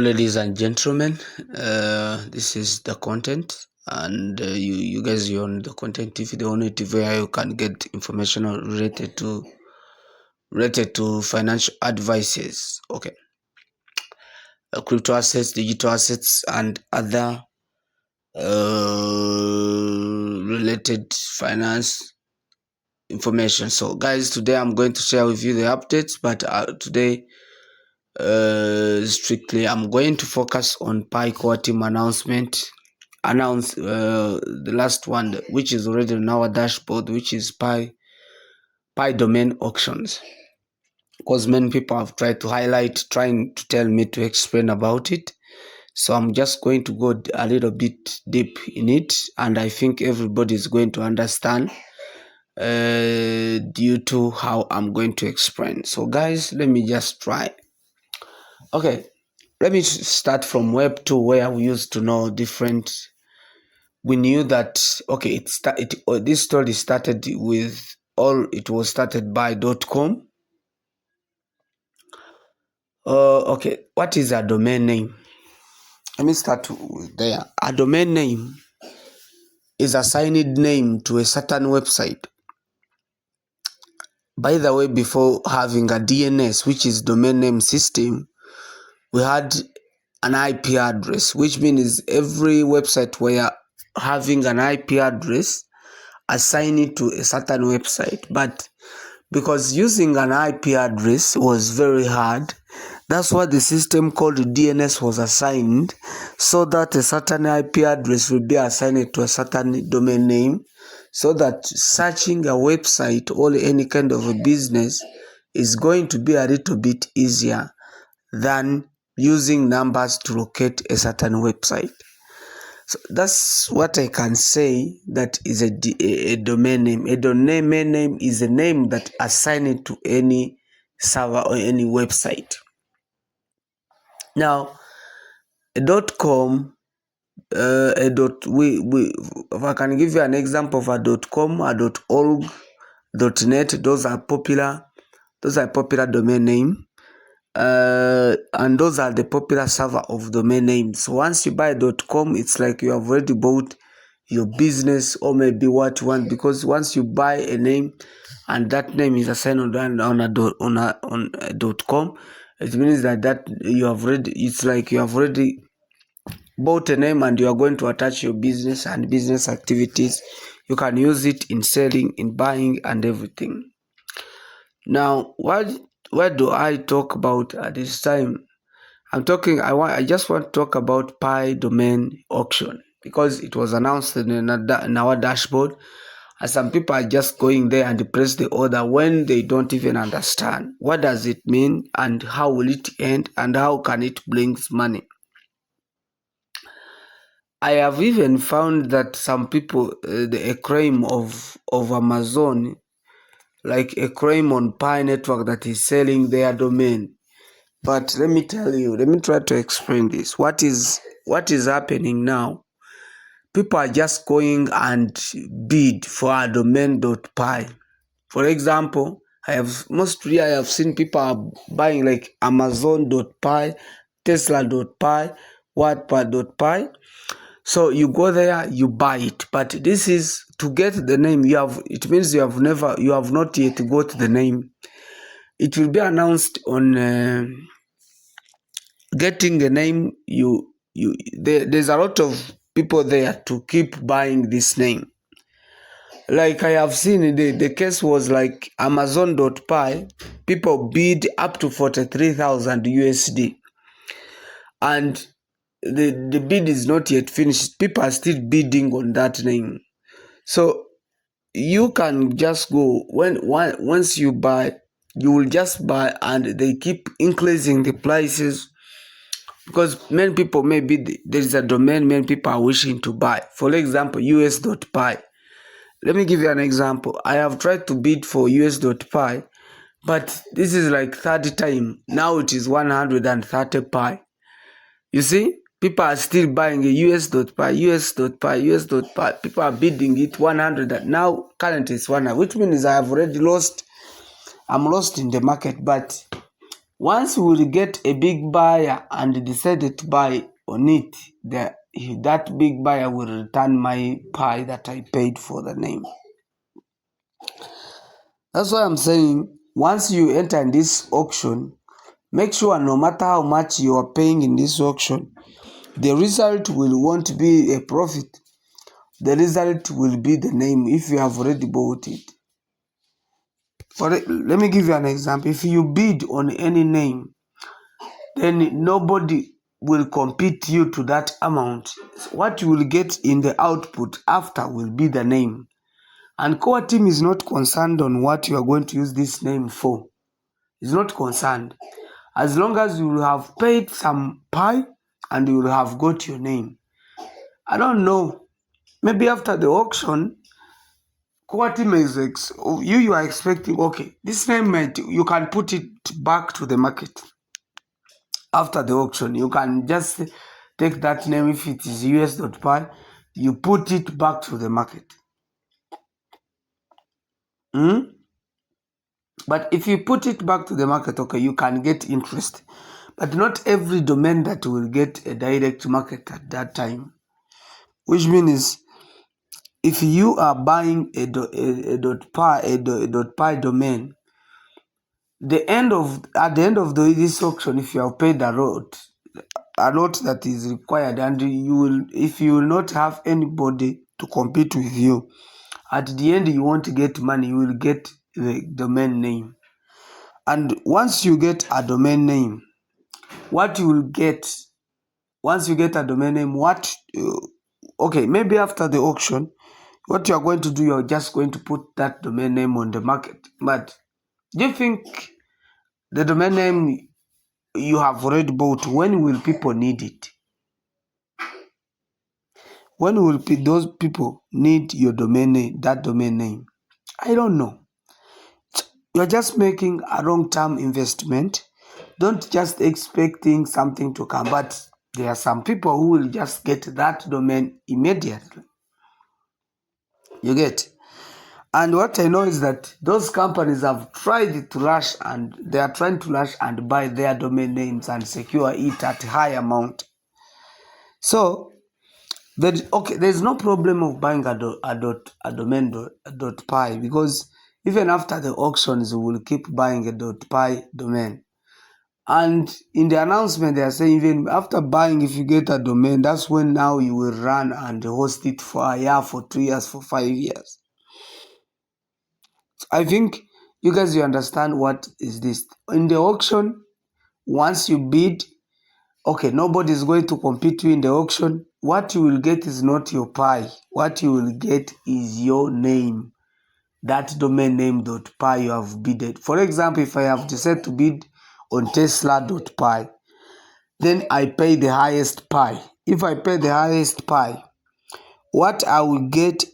Ladies and gentlemen, this is the content, and you guys, you own the content. If you don't own it, where you can get information related to financial advices. Okay, crypto assets, digital assets, and other related finance information. So, guys, today I'm going to share with you the updates, but today strictly I'm going to focus on Pi core team announced the last one, which is already on our dashboard, which is Pi domain auctions, because many people have tried to highlight, trying to tell me to explain about it. So I'm just going to go a little bit deep in it, and I think everybody is going to understand due to how I'm going to explain. So guys, let me just try. Okay, let me start from Web 2, where we used to know different. We knew that, okay, this story started with it was started by .com. Okay, what is a domain name? Let me start with there. A domain name is a assigned name to a certain website. By the way, before having a DNS, which is domain name system, we had an IP address, which means every website were having an IP address assigned it to a certain website. But because using an IP address was very hard, that's why the system called DNS was assigned, so that a certain IP address will be assigned to a certain domain name, so that searching a website or any kind of a business is going to be a little bit easier than using numbers to locate a certain website. So that's what I can say. That is a domain name. A domain name is a name that assigned to any server or any website. Now, a .com, if I can give you an example of a .com, a .org, .net, those are popular domain name. And those are the popular server of domain names. Once you buy .com, it's like you have already bought your business or maybe what you want, because once you buy a name and that name is assigned on a .com, it means that you have already, it's like you have already bought a name and you are going to attach your business and business activities. You can use it in selling, in buying, and everything. Now, what do I talk about at this time? I just want to talk about Pi domain auction, because it was announced in our dashboard, and some people are just going there and press the order when they don't even understand what does it mean and how will it end and how can it bring money. I have even found that some people, a claim of Amazon, like a claim on Pi network, that is selling their domain. But let me try to explain this. What is happening now? People are just going and bid for a domain.pi. For example, I have seen people are buying like Amazon.pi, Tesla.pi, Wattpad.pi. So you go there, you buy it. But this is to get the name. It means you have not yet got the name. It will be announced on getting a name. There's a lot of people there to keep buying this name. Like I have seen, the case was like Amazon.pi, people bid up to 43,000 USD, and the bid is not yet finished. People are still bidding on that name. So you can just go, once you buy, you will just buy, and they keep increasing the prices, because many people, maybe there is a domain many people are wishing to buy. For example, us.pi. Let me give you an example. I have tried to bid for us.pi, but this is like third time. Now it is 130 pi. You see, people are still buying a us.pi. People are bidding it 100. Now currently it's 100, which means I have already lost. I'm lost in the market. But Once we will get a big buyer and decided to buy on it, that big buyer will return my pie that I paid for the name. That's why I'm saying, once you enter in this auction, make sure no matter how much you are paying in this auction, the result won't be a profit. The result will be the name if you have already bought it. Let me give you an example. If you bid on any name, then nobody will compete you to that amount. What you will get in the output after will be the name. And core team is not concerned on what you are going to use this name for. It's not concerned. As long as you will have paid some pie and you will have got your name. I don't know. Maybe after the auction, core team is you are expecting, okay, this name you can put it back to the market. After the auction, you can just take that name. If it is us.py, you put it back to the market. But if you put it back to the market, okay, you can get interest. But not every domain that will get a direct market at that time. Which means if you are buying a .py domain, at the end of this auction, if you have paid a lot that is required, and if you will not have anybody to compete with you, at the end you won't get money. You will get the domain name. And once you get a domain name, what you will get, once you get a domain name, okay, maybe after the auction, what you are going to do, you're just going to put that domain name on the market. But do you think the domain name you have already bought, when will people need it? When will those people need your domain name, that domain name? I don't know. You're just making a long-term investment. Don't just expecting something to come. But there are some people who will just get that domain immediately. You get? And what I know is that those companies have tried to rush, and they are trying to rush and buy their domain names and secure it at high amount. So, there's no problem of buying a domain.py, because even after the auctions, we will keep buying a .py domain. And in the announcement, they are saying even after buying, if you get a domain, that's when now you will run and host it for a year, for 2 years, for 5 years. I think you guys, you understand what is this. In the auction, once you bid, okay, nobody is going to compete you in the auction. What you will get is not your pie. What you will get is your name. That domain name.py you have bidded. For example, if I have decided to bid on Tesla.py, then I pay the highest pie. If I pay the highest pie, what I will get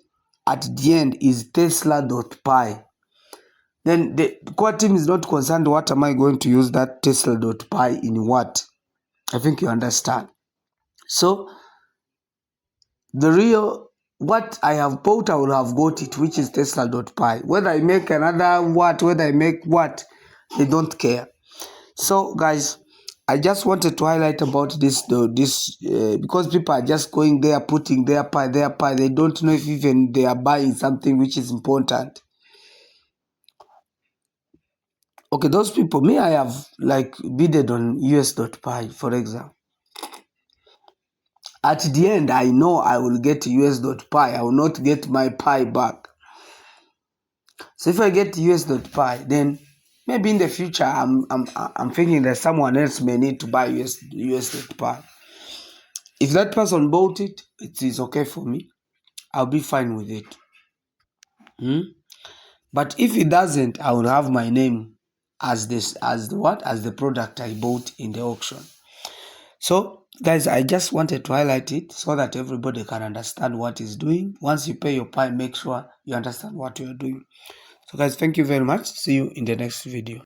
at the end is Tesla.py. Then the core team is not concerned what am I going to use that Tesla.py in what. I think you understand. So what I have bought, I will have got it, which is Tesla.py. Whether I make another whether I make what, they don't care. So guys, I just wanted to highlight about this because people are just going there, putting their pie. They don't know if even they are buying something which is important. Okay, those people, me, I have like bidded on us.py, for example. At the end, I know I will get us.py. I will not get my pie back. So if I get us.py, then maybe in the future, I'm thinking that someone else may need to buy us.py. If that person bought it, it is okay for me. I'll be fine with it. But if it doesn't, I will have my name as the product I bought in the auction. So guys, I just wanted to highlight it so that everybody can understand what is doing. Once you pay your pie, make sure you understand what you are doing. So guys, thank you very much. See you in the next video.